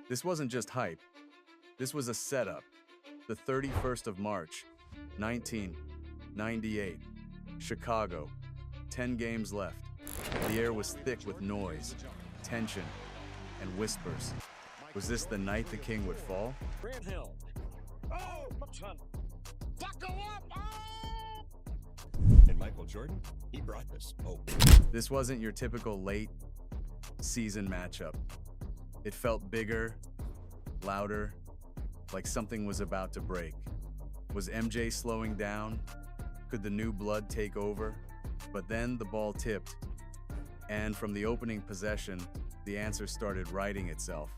This wasn't just hype. This was a setup. The 31st of March, 1998. Chicago. 10 games left. The air was thick with noise, tension, and whispers. Was this the night the king would fall? Grant Hill. Oh, son. Buckle up! Oh! And Michael Jordan, he brought the smoke. This wasn't your typical late season matchup. It felt bigger, louder, like something was about to break. Was MJ slowing down? Could the new blood take over? But then the ball tipped, and from the opening possession, the answer started writing itself.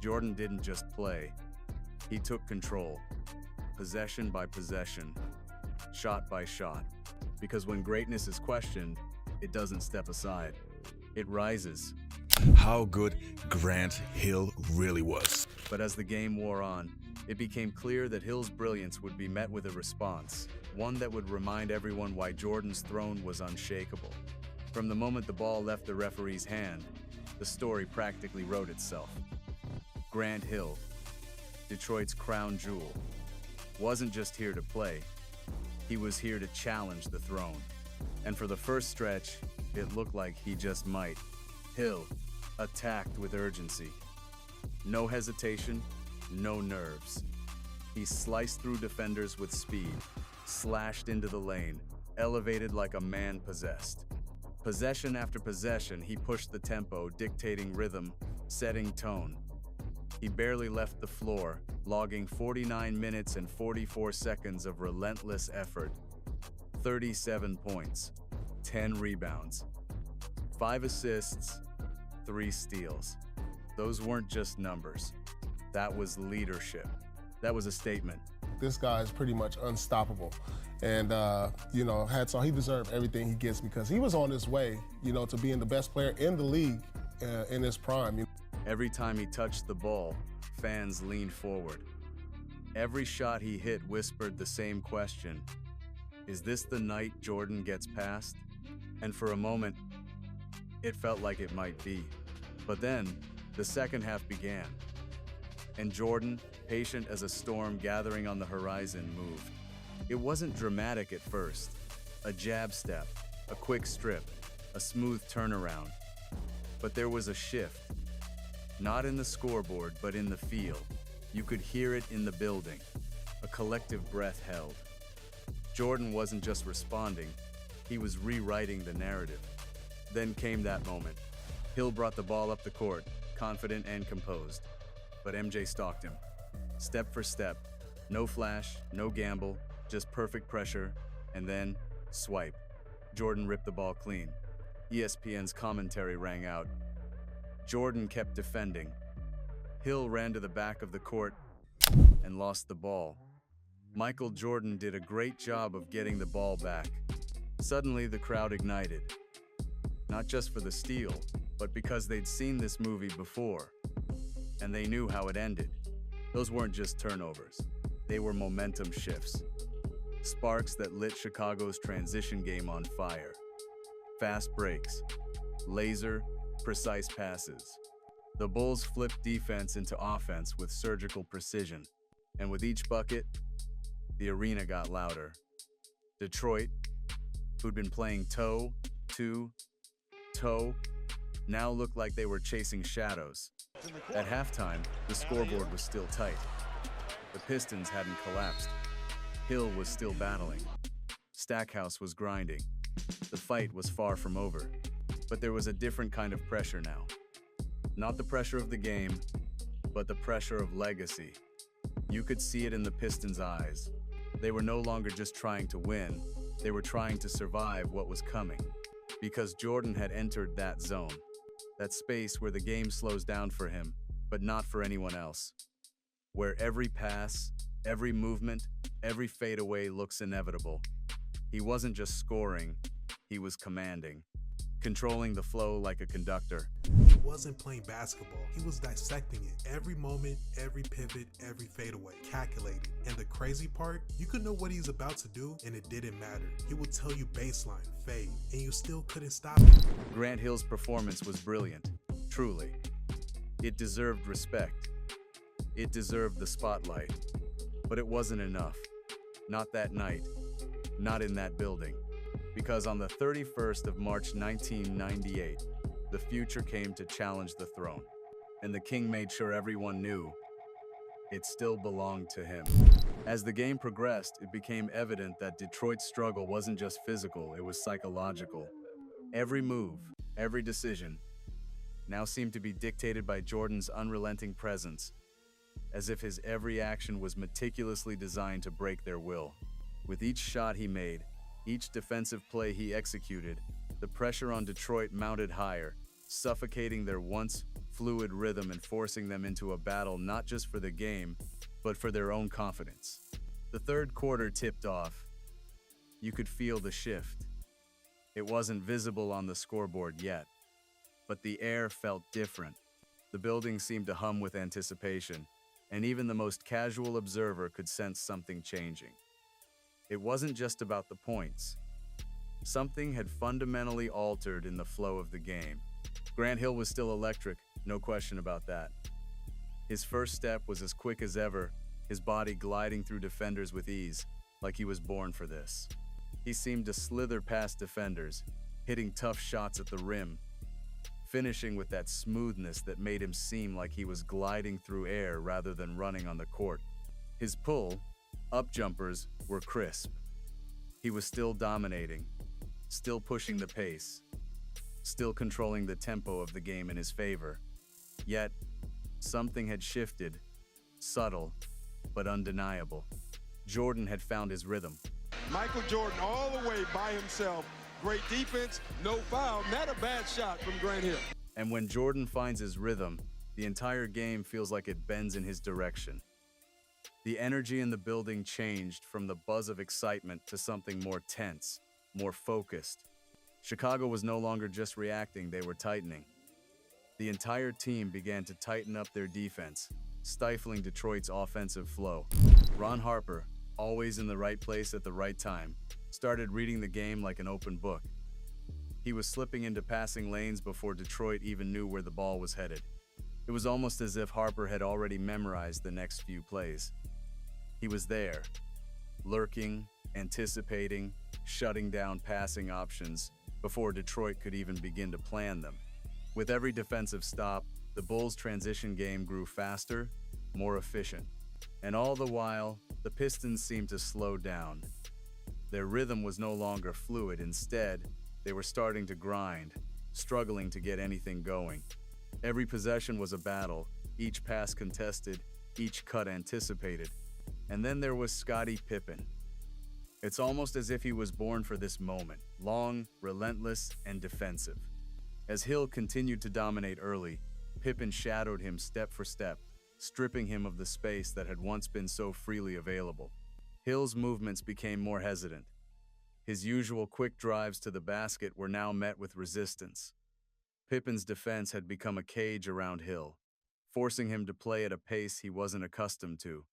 Jordan didn't just play. He took control, possession by possession, shot by shot. Because when greatness is questioned, it doesn't step aside. It rises. How good Grant Hill really was. But as the game wore on, it became clear that Hill's brilliance would be met with a response, one that would remind everyone why Jordan's throne was unshakable. From the moment the ball left the referee's hand, the story practically wrote itself. Grant Hill, Detroit's crown jewel, wasn't just here to play. He was here to challenge the throne. And for the first stretch, it looked like he just might. Hill attacked with urgency. No hesitation, no nerves. He sliced through defenders with speed, slashed into the lane, elevated like a man possessed. Possession after possession, he pushed the tempo, dictating rhythm, setting tone. He barely left the floor, logging 49 minutes and 44 seconds of relentless effort. 37 points, 10 rebounds, 5 assists, 3 steals. Those weren't just numbers. That was leadership. That was a statement. This guy is pretty much unstoppable. And, hats off, he deserved everything he gets because he was on his way, to being the best player in the league in his prime. Every time he touched the ball, fans leaned forward. Every shot he hit whispered the same question. Is this the night Jordan gets past? And for a moment, it felt like it might be. But then, the second half began. And Jordan, patient as a storm gathering on the horizon, moved. It wasn't dramatic at first. A jab step, a quick strip, a smooth turnaround. But there was a shift. Not in the scoreboard, but in the field. You could hear it in the building. A collective breath held. Jordan wasn't just responding, he was rewriting the narrative. Then came that moment. Hill brought the ball up the court, confident and composed. But MJ stalked him. Step for step. No flash, no gamble, just perfect pressure, and then swipe. Jordan ripped the ball clean. ESPN's commentary rang out. Jordan kept defending. Hill ran to the back of the court and lost the ball. Michael Jordan did a great job of getting the ball back. Suddenly, the crowd ignited. Not just for the steal, but because they'd seen this movie before. And they knew how it ended. Those weren't just turnovers. They were momentum shifts. Sparks that lit Chicago's transition game on fire. Fast breaks. Laser, precise passes. The Bulls flipped defense into offense with surgical precision. And with each bucket, the arena got louder. Detroit, who'd been playing toe to toe, now looked like they were chasing shadows. At halftime, the scoreboard was still tight. The Pistons hadn't collapsed. Hill was still battling. Stackhouse was grinding. The fight was far from over. But there was a different kind of pressure now. Not the pressure of the game, but the pressure of legacy. You could see it in the Pistons' eyes. They were no longer just trying to win, they were trying to survive what was coming. Because Jordan had entered that zone, that space where the game slows down for him, but not for anyone else. Where every pass, every movement, every fadeaway looks inevitable. He wasn't just scoring, he was commanding. Controlling the flow like a conductor. He wasn't playing basketball. He was dissecting it. Every moment, every pivot, every fadeaway, calculating. And the crazy part, you could know what he's about to do and it didn't matter. He would tell you baseline, fade, and you still couldn't stop him. Grant Hill's performance was brilliant, truly. It deserved respect. It deserved the spotlight. But it wasn't enough. Not that night. Not in that building. Because on the 31st of March 1998, the future came to challenge the throne. And the king made sure everyone knew it still belonged to him. As the game progressed, it became evident that Detroit's struggle wasn't just physical, it was psychological. Every move, every decision, now seemed to be dictated by Jordan's unrelenting presence, as if his every action was meticulously designed to break their will. With each shot he made, each defensive play he executed, the pressure on Detroit mounted higher, suffocating their once fluid rhythm and forcing them into a battle not just for the game, but for their own confidence. The third quarter tipped off. You could feel the shift. It wasn't visible on the scoreboard yet, but the air felt different. The building seemed to hum with anticipation, and even the most casual observer could sense something changing. It wasn't just about the points. Something had fundamentally altered in the flow of the game. Grant Hill was still electric, no question about that. His first step was as quick as ever, his body gliding through defenders with ease, like he was born for this. He seemed to slither past defenders, hitting tough shots at the rim, finishing with that smoothness that made him seem like he was gliding through air rather than running on the court. His up jumpers were crisp. He was still dominating, still pushing the pace, still controlling the tempo of the game in his favor. Yet, something had shifted, subtle, but undeniable. Jordan had found his rhythm. Michael Jordan all the way by himself. Great defense, no foul, not a bad shot from Grant Hill. And when Jordan finds his rhythm, the entire game feels like it bends in his direction. The energy in the building changed from the buzz of excitement to something more tense, more focused. Chicago was no longer just reacting, they were tightening. The entire team began to tighten up their defense, stifling Detroit's offensive flow. Ron Harper, always in the right place at the right time, started reading the game like an open book. He was slipping into passing lanes before Detroit even knew where the ball was headed. It was almost as if Harper had already memorized the next few plays. He was there, lurking, anticipating, shutting down passing options before Detroit could even begin to plan them. With every defensive stop, the Bulls' transition game grew faster, more efficient. And all the while, the Pistons seemed to slow down. Their rhythm was no longer fluid. Instead, they were starting to grind, struggling to get anything going. Every possession was a battle, each pass contested, each cut anticipated. And then there was Scottie Pippen. It's almost as if he was born for this moment, long, relentless, and defensive. As Hill continued to dominate early, Pippen shadowed him step for step, stripping him of the space that had once been so freely available. Hill's movements became more hesitant. His usual quick drives to the basket were now met with resistance. Pippen's defense had become a cage around Hill, forcing him to play at a pace he wasn't accustomed to.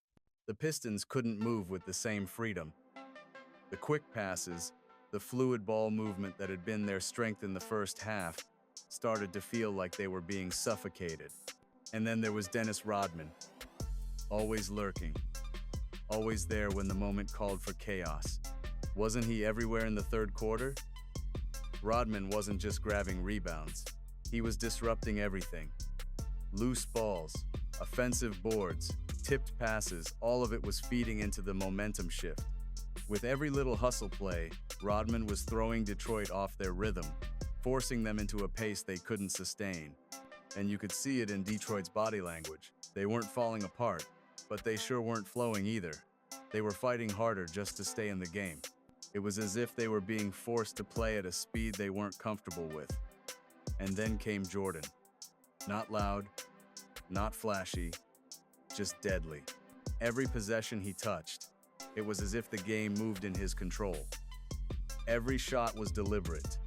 The Pistons couldn't move with the same freedom. The quick passes, the fluid ball movement that had been their strength in the first half, started to feel like they were being suffocated. And then there was Dennis Rodman, always lurking, always there when the moment called for chaos. Wasn't he everywhere in the third quarter? Rodman wasn't just grabbing rebounds, he was disrupting everything. Loose balls, offensive boards, tipped passes, all of it was feeding into the momentum shift. With every little hustle play, Rodman was throwing Detroit off their rhythm, forcing them into a pace they couldn't sustain. And you could see it in Detroit's body language. They weren't falling apart, but they sure weren't flowing either. They were fighting harder just to stay in the game. It was as if they were being forced to play at a speed they weren't comfortable with. And then came Jordan. Not loud, not flashy, just deadly. Every possession he touched, it was as if the game moved in his control. Every shot was deliberate.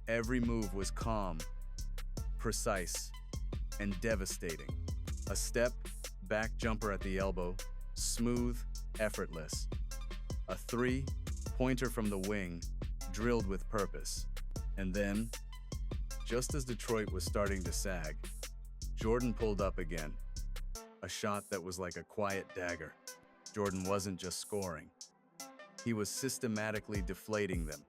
Every move was calm, precise, and devastating. A step, back jumper at the elbow, smooth, effortless. A three-pointer from the wing, drilled with purpose. And then, just as Detroit was starting to sag, Jordan pulled up again. A shot that was like a quiet dagger. Jordan wasn't just scoring. He was systematically deflating them.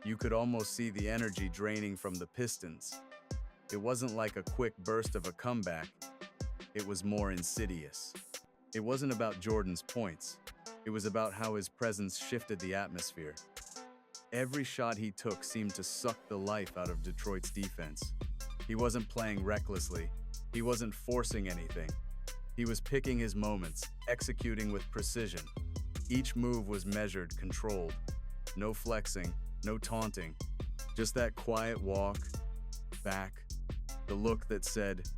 You could almost see the energy draining from the Pistons. It wasn't like a quick burst of a comeback. It was more insidious. It wasn't about Jordan's points. It was about how his presence shifted the atmosphere. Every shot he took seemed to suck the life out of Detroit's defense. He wasn't playing recklessly. He wasn't forcing anything. He was picking his moments, executing with precision. Each move was measured, controlled. No flexing, no taunting. Just that quiet walk, back, the look that said,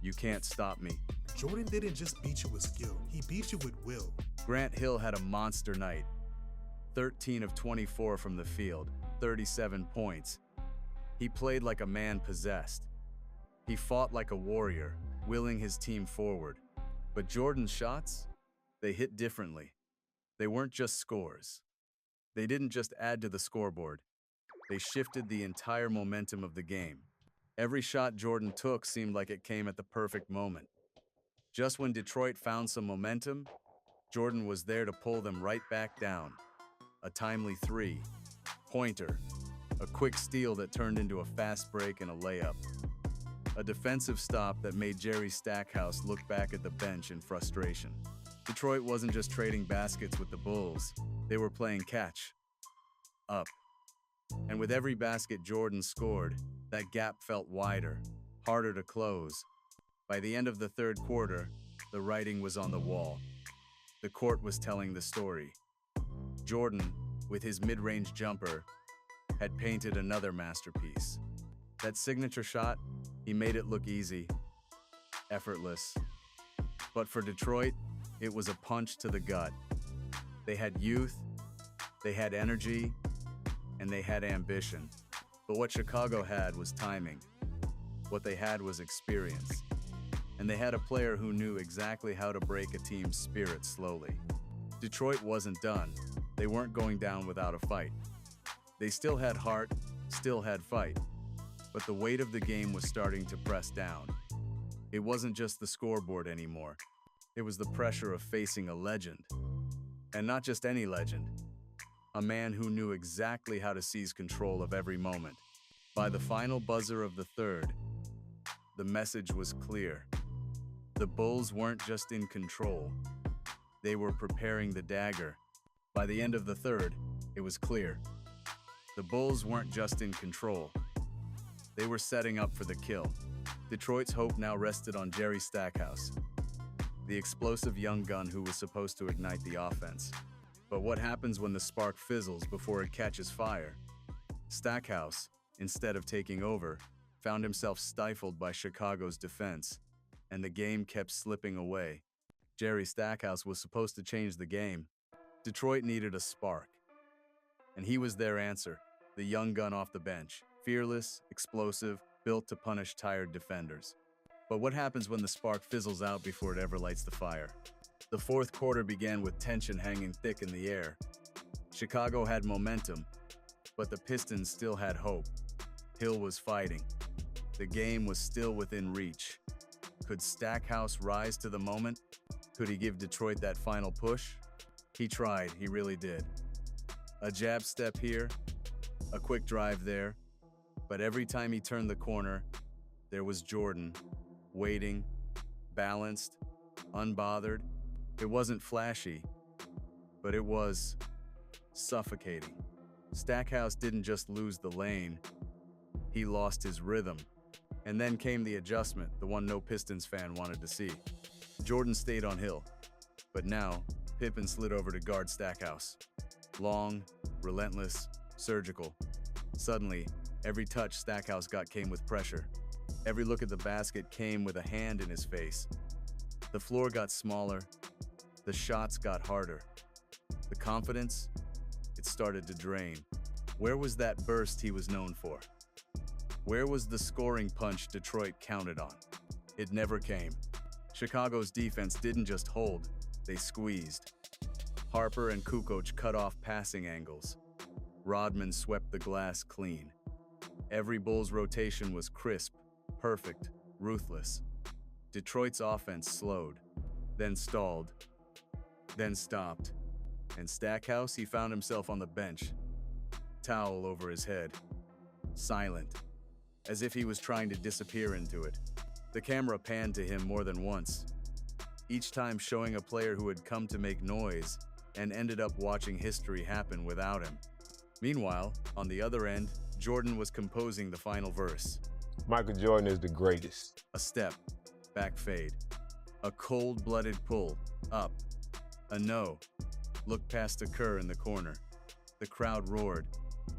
"You can't stop me." Jordan didn't just beat you with skill, he beat you with will. Grant Hill had a monster night. 13 of 24 from the field, 37 points. He played like a man possessed. He fought like a warrior, willing his team forward. But Jordan's shots, they hit differently. They weren't just scores. They didn't just add to the scoreboard. They shifted the entire momentum of the game. Every shot Jordan took seemed like it came at the perfect moment. Just when Detroit found some momentum, Jordan was there to pull them right back down. A timely three-pointer, a quick steal that turned into a fast break and a layup. A defensive stop that made Jerry Stackhouse look back at the bench in frustration. Detroit wasn't just trading baskets with the Bulls, they were playing catch up. And with every basket Jordan scored, that gap felt wider, harder to close. By the end of the third quarter, the writing was on the wall. The court was telling the story. Jordan, with his mid-range jumper, had painted another masterpiece. That signature shot, he made it look easy, effortless. But for Detroit, it was a punch to the gut. They had youth, they had energy, and they had ambition. But what Chicago had was timing. What they had was experience. And they had a player who knew exactly how to break a team's spirit slowly. Detroit wasn't done. They weren't going down without a fight. They still had heart, still had fight. But the weight of the game was starting to press down. It wasn't just the scoreboard anymore. It was the pressure of facing a legend. And not just any legend. A man who knew exactly how to seize control of every moment. By the final buzzer of the third, the message was clear. The Bulls weren't just in control. They were preparing the dagger. By the end of the third, it was clear. The Bulls weren't just in control. They were setting up for the kill. Detroit's hope now rested on Jerry Stackhouse, the explosive young gun who was supposed to ignite the offense. But what happens when the spark fizzles before it catches fire? Stackhouse, instead of taking over, found himself stifled by Chicago's defense, and the game kept slipping away. Jerry Stackhouse was supposed to change the game. Detroit needed a spark. And he was their answer, the young gun off the bench. Fearless, explosive, built to punish tired defenders. But what happens when the spark fizzles out before it ever lights the fire? The fourth quarter began with tension hanging thick in the air. Chicago had momentum, but the Pistons still had hope. Hill was fighting. The game was still within reach. Could Stackhouse rise to the moment? Could he give Detroit that final push? He tried, he really did. A jab step here, a quick drive there, but every time he turned the corner, there was Jordan, waiting, balanced, unbothered. It wasn't flashy, but it was suffocating. Stackhouse didn't just lose the lane, he lost his rhythm. And then came the adjustment, the one no Pistons fan wanted to see. Jordan stayed on Hill, but now Pippen slid over to guard Stackhouse. Long, relentless, surgical. Suddenly, every touch Stackhouse got came with pressure. Every look at the basket came with a hand in his face. The floor got smaller. The shots got harder. The confidence, it started to drain. Where was that burst he was known for? Where was the scoring punch Detroit counted on? It never came. Chicago's defense didn't just hold, they squeezed. Harper and Kukoc cut off passing angles. Rodman swept the glass clean. Every Bulls rotation was crisp, perfect, ruthless. Detroit's offense slowed, then stalled, then stopped. And Stackhouse, he found himself on the bench, towel over his head, silent, as if he was trying to disappear into it. The camera panned to him more than once, each time showing a player who had come to make noise and ended up watching history happen without him. Meanwhile, on the other end, Jordan was composing the final verse. Michael Jordan is the greatest. A step, back fade. A cold-blooded pull, up. A no. Look past a Kerr in the corner. The crowd roared.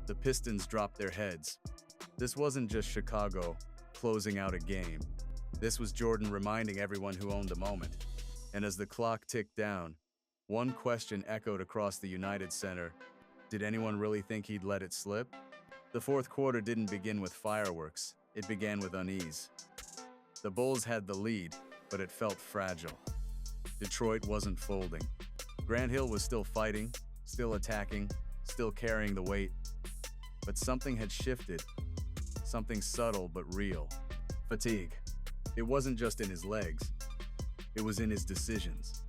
The Pistons dropped their heads. This wasn't just Chicago closing out a game. This was Jordan reminding everyone who owned the moment. And as the clock ticked down, one question echoed across the United Center. Did anyone really think he'd let it slip? The fourth quarter didn't begin with fireworks. It began with unease. The Bulls had the lead, but it felt fragile. Detroit wasn't folding. Grant Hill was still fighting, still attacking, still carrying the weight. But something had shifted. Something subtle but real. Fatigue. It wasn't just in his legs. It was in his decisions.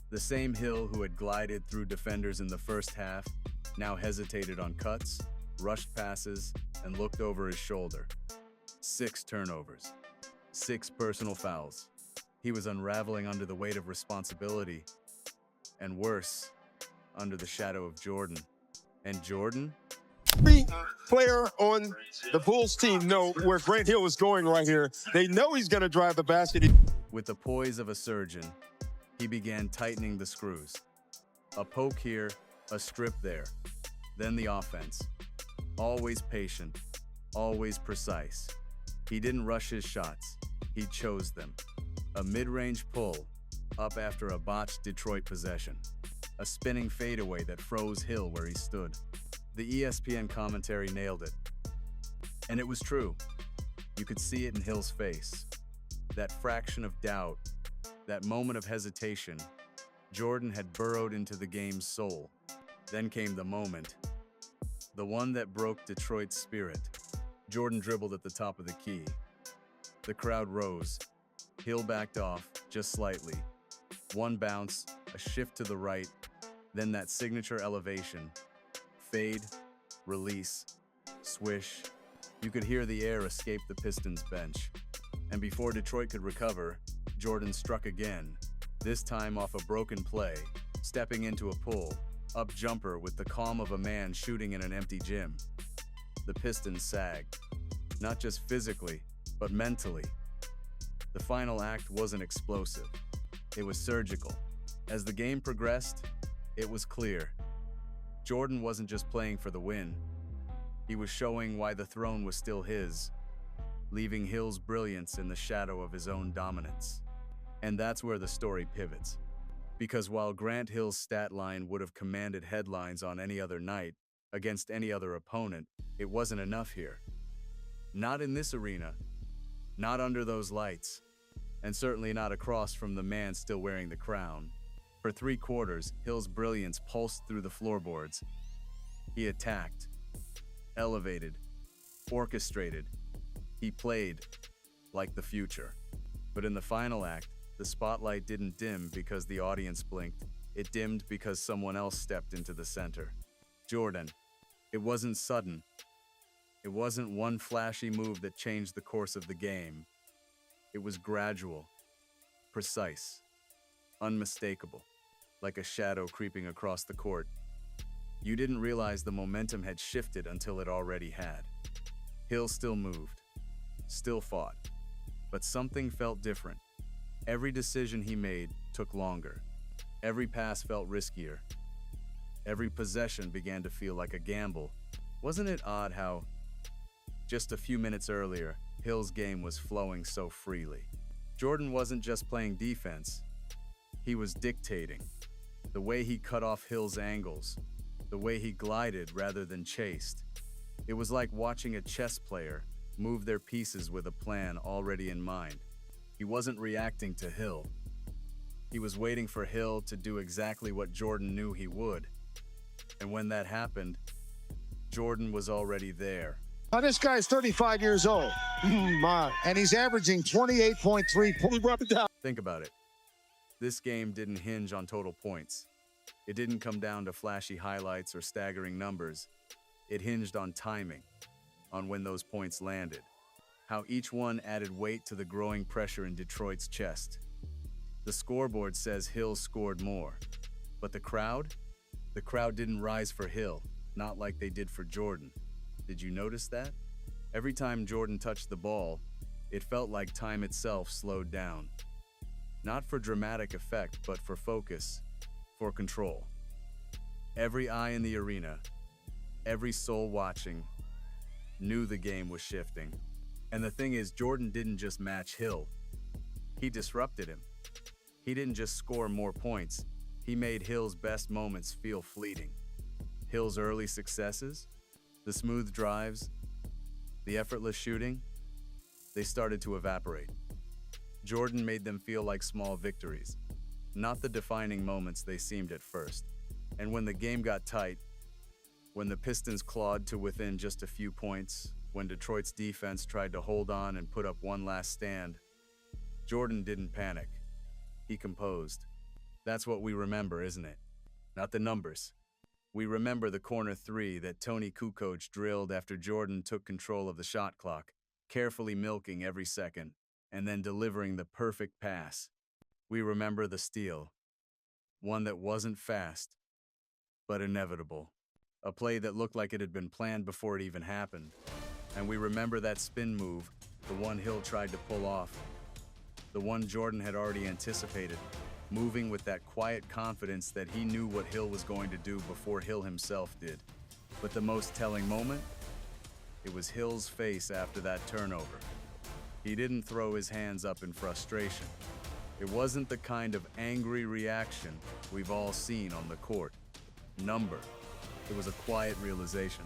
The same Hill who had glided through defenders in the first half now hesitated on cuts, rushed passes, and looked over his shoulder. 6 turnovers. 6 personal fouls. He was unraveling under the weight of responsibility. And worse, under the shadow of Jordan. And Jordan? Every player on the Bulls team know where Grant Hill is going right here. They know he's going to drive the basket. With the poise of a surgeon, he began tightening the screws. A poke here, a strip there. Then the offense. Always patient, always precise. He didn't rush his shots. He chose them. A mid-range pull, up after a botched Detroit possession. A spinning fadeaway that froze Hill where he stood. The ESPN commentary nailed it. And it was true. You could see it in Hill's face. That fraction of doubt, that moment of hesitation, Jordan had burrowed into the game's soul. Then came the moment. The one that broke Detroit's spirit. Jordan dribbled at the top of the key. The crowd rose. Hill backed off, just slightly. One bounce, a shift to the right, then that signature elevation. Fade, release, swish. You could hear the air escape the Pistons bench. And before Detroit could recover, Jordan struck again, this time off a broken play, stepping into a pull, up jumper with the calm of a man shooting in an empty gym. The Pistons sagged, not just physically, but mentally. The final act wasn't explosive. It was surgical. As the game progressed, it was clear. Jordan wasn't just playing for the win. He was showing why the throne was still his, leaving Hill's brilliance in the shadow of his own dominance. And that's where the story pivots. Because while Grant Hill's stat line would have commanded headlines on any other night, against any other opponent, it wasn't enough here. Not in this arena, not under those lights, and certainly not across from the man still wearing the crown. For 3 quarters, Hill's brilliance pulsed through the floorboards. He attacked, elevated, orchestrated. He played like the future. But in the final act, the spotlight didn't dim because the audience blinked. It dimmed because someone else stepped into the center. Jordan. It wasn't sudden. It wasn't one flashy move that changed the course of the game. It was gradual, precise, unmistakable, like a shadow creeping across the court. You didn't realize the momentum had shifted until it already had. Hill still moved, still fought, but something felt different. Every decision he made took longer. Every pass felt riskier. Every possession began to feel like a gamble. Wasn't it odd how, just a few minutes earlier, Hill's game was flowing so freely? Jordan wasn't just playing defense. He was dictating. The way he cut off Hill's angles, the way he glided rather than chased. It was like watching a chess player move their pieces with a plan already in mind. He wasn't reacting to Hill. He was waiting for Hill to do exactly what Jordan knew he would. And when that happened, Jordan was already there, Now, this guy's 35 years old. My. And he's averaging 28.3 points. Brought it down. Think about it. This game didn't hinge on total points. It didn't come down to flashy highlights or staggering numbers. It hinged on timing, on when those points landed, how each one added weight to the growing pressure in Detroit's chest. The scoreboard says Hill scored more, but the crowd didn't rise for Hill, not like they did for Jordan. Did you notice that? Every time Jordan touched the ball, it felt like time itself slowed down. Not for dramatic effect, but for focus, for control. Every eye in the arena, every soul watching, knew the game was shifting. And the thing is, Jordan didn't just match Hill. He disrupted him. He didn't just score more points, he made Hill's best moments feel fleeting. Hill's early successes, the smooth drives, the effortless shooting, they started to evaporate. Jordan made them feel like small victories, not the defining moments they seemed at first. And when the game got tight, when the Pistons clawed to within just a few points, when Detroit's defense tried to hold on and put up one last stand, Jordan didn't panic. He composed. That's what we remember, isn't it? Not the numbers. We remember the corner three that Tony Kukoc drilled after Jordan took control of the shot clock, carefully milking every second, and then delivering the perfect pass. We remember the steal, one that wasn't fast, but inevitable. A play that looked like it had been planned before it even happened. And we remember that spin move, the one Hill tried to pull off, the one Jordan had already anticipated, moving with that quiet confidence that he knew what Hill was going to do before Hill himself did. But the most telling moment? It was Hill's face after that turnover. He didn't throw his hands up in frustration. It wasn't the kind of angry reaction we've all seen on the court. It was a quiet realization,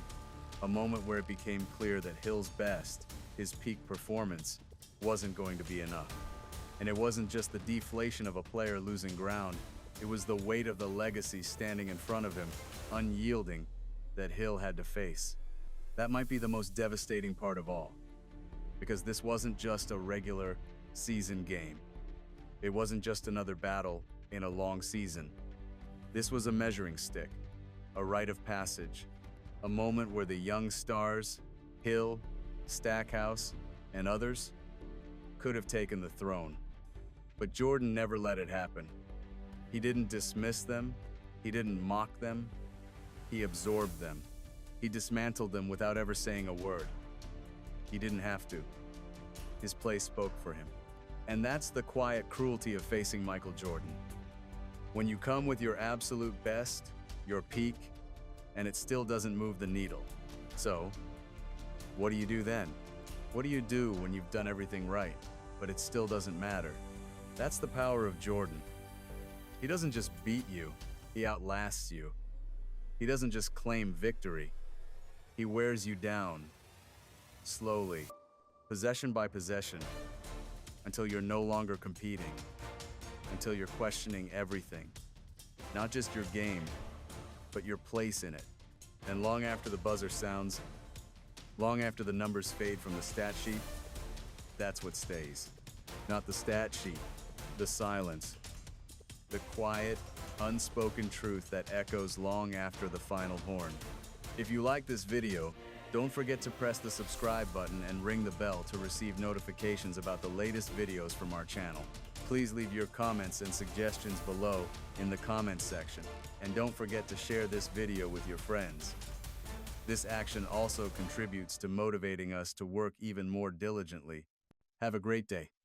a moment where it became clear that Hill's best, his peak performance, wasn't going to be enough. And it wasn't just the deflation of a player losing ground, it was the weight of the legacy standing in front of him, unyielding, that Hill had to face. That might be the most devastating part of all, because this wasn't just a regular season game. It wasn't just another battle in a long season. This was a measuring stick, a rite of passage, a moment where the young stars, Hill, Stackhouse, and others, could have taken the throne. But Jordan never let it happen. He didn't dismiss them, he didn't mock them, he absorbed them. He dismantled them without ever saying a word. He didn't have to. His play spoke for him. And that's the quiet cruelty of facing Michael Jordan. When you come with your absolute best, your peak, and it still doesn't move the needle. So, what do you do then? What do you do when you've done everything right, but it still doesn't matter? That's the power of Jordan. He doesn't just beat you, he outlasts you. He doesn't just claim victory, he wears you down, slowly, possession by possession, until you're no longer competing, until you're questioning everything. Not just your game, but your place in it. And long after the buzzer sounds, long after the numbers fade from the stat sheet, that's what stays. Not the stat sheet, the silence, the quiet, unspoken truth that echoes long after the final horn. If you like this video, don't forget to press the subscribe button and ring the bell to receive notifications about the latest videos from our channel. Please leave your comments and suggestions below in the comments section. And don't forget to share this video with your friends. This action also contributes to motivating us to work even more diligently. Have a great day.